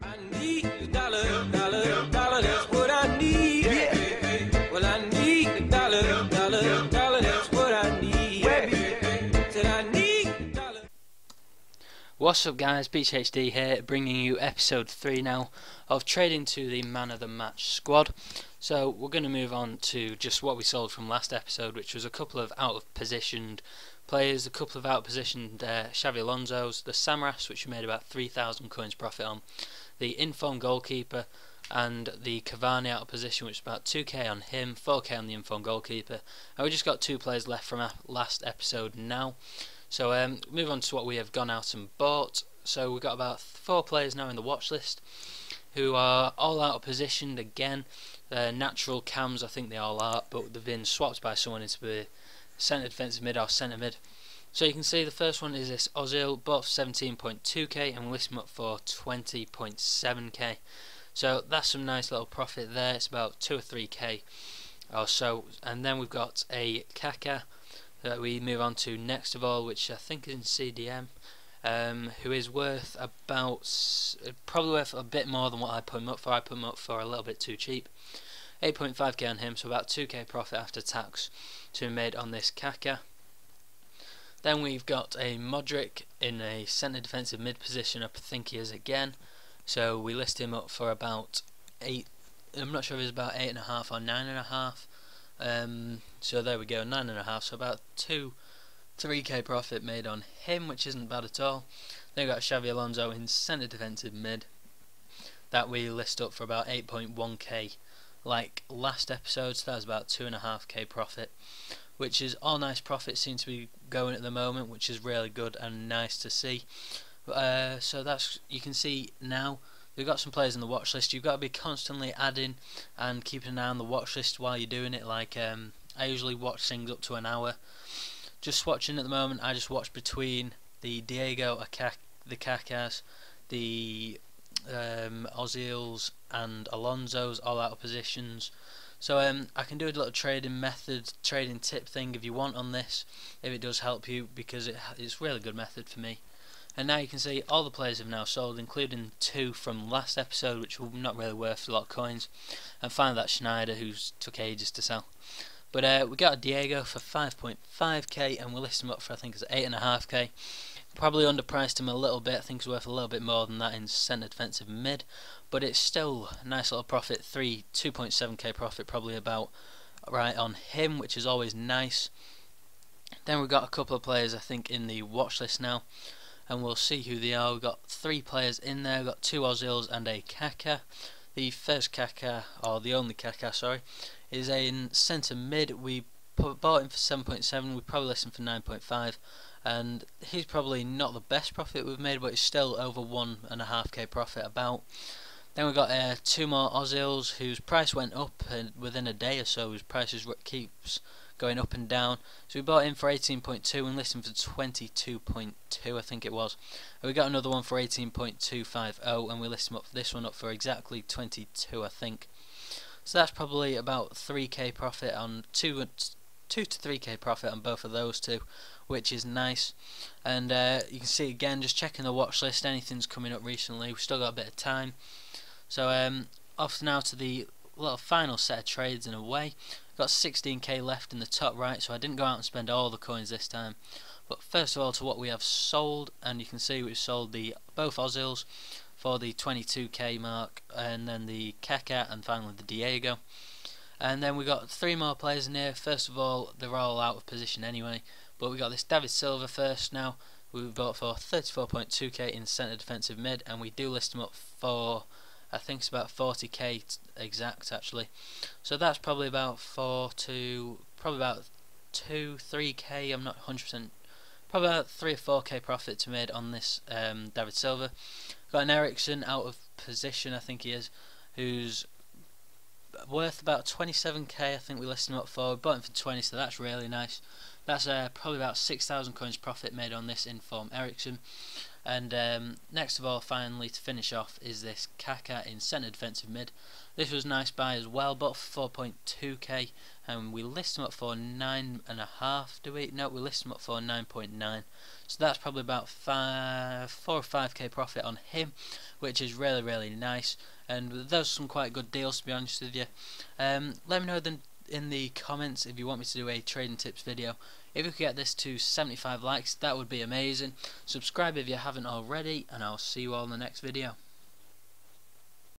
I need a dollar, dollar, dollar, that's what I need. Yeah. Well, I need a dollar, dollar, dollar, that's what I need. Yeah. Said I need a dollar. What's up guys, Beach HD here, bringing you episode 3 now of trading to the man of the match squad. So we're going to move on to just what we sold from last episode, which was a couple of out of positioned players, a couple of out of positioned Xavi Alonso's, the Samras, which we made about 3,000 coins profit on, the informed goalkeeper, and the Cavani out of position, which is about 2k on him, 4k on the informed goalkeeper. And we just got 2 players left from our last episode now. So move on to what we have gone out and bought. So we've got about 4 players now in the watch list who are all out of position again. Natural cams, I think they all are, but they've been swapped by someone into the centre defensive mid or centre mid. So you can see the first one is this Ozil, bought for 17.2k, and we list him up for 20.7k. So that's some nice little profit there. It's about 2 or 3k or so. And then we've got a Kaka that we move on to next of all, which I think is in CDM, who is worth about, probably worth a bit more than what I put him up for. I put him up for a little bit too cheap. 8.5k on him, so about 2k profit after tax to be made on this Kaka. Then we've got a Modric in a centre defensive mid position, I think he is again. So we list him up for about 8, I'm not sure if it's about 8.5 or 9.5. So there we go, 9.5, so about 3k profit made on him, which isn't bad at all. Then we've got Xavi Alonso in centre defensive mid that we list up for about 8.1k like last episode, so that was about 2.5k profit, which is all nice profits seem to be going at the moment, which is really good and nice to see. So that's, you can see now we've got some players in the watch list. You've got to be constantly adding and keeping an eye on the watch list while you're doing it. Like I usually watch things up to an hour. Just watching at the moment, I just watch between the Diego, the Kakas, the Ozils and Alonso's, all out of positions. So I can do a little trading method, trading tip thing if you want on this, if it does help you, because it's a really good method for me. And now you can see all the players have now sold, including 2 from last episode, which were not really worth a lot of coins. And finally that Schneider, who's took ages to sell. But we got a Diego for 5.5k, and we'll list him up for, I think it's 8.5k. Probably underpriced him a little bit. I think he's worth a little bit more than that in centre defensive mid, but it's still a nice little profit. 2.7k profit, probably about right on him, which is always nice. Then we've got a couple of players I think in the watch list now, and we'll see who they are. We've got 3 players in there. We've got 2 Ozils and a Kaka. The first Kaka, or the only Kaka, sorry, is in centre mid. We bought him for 7.7. We probably list him for 9.5. And he's probably not the best profit we've made, but it's still over 1.5k profit about. Then we've got 2 more Ozils whose price went up within a day or so. His price keeps going up and down. So we bought him for 18.2 and listed him for 22.2, I think it was. And we got another one for 18.250, and we listed him up, this one up for exactly 22, I think. So that's probably about 3k profit on 2 to 3k profit on both of those 2, which is nice. And you can see again, just checking the watch list, anything's coming up recently. We've still got a bit of time. So off now to the little final set of trades in a way. Got 16k left in the top right, so I didn't go out and spend all the coins this time. But first of all, to what we have sold, and you can see we've sold both Ozils for the 22k mark, and then the Kaka, and finally the Diego. And then we got 3 more players in here. First of all, they're all out of position anyway, but we got this David Silva first now. We bought for 34.2k in centre defensive mid, and we do list him up for, I think it's about 40k exact actually. So that's probably about 3k. I'm not 100%. Probably about 3 or 4k profit to made on this David Silva. Got an Ericsson out of position, I think he is, who's worth about 27k. I think we listed him up for. We bought him for 20, so that's really nice. That's probably about 6,000 coins profit made on this inform Ericsson. And next of all, finally to finish off, is this Kaka in centre defensive mid. This was nice buy as well, but for 4.2k, and we list him up for 9.5. Do we? No, we list him up for 9.9. So that's probably about 4 or 5k profit on him, which is really nice. And those are some quite good deals, to be honest with you. Let me know then in the comments if you want me to do a trading tips video. If we could get this to 75 likes, that would be amazing. Subscribe if you haven't already, and I'll see you all in the next video.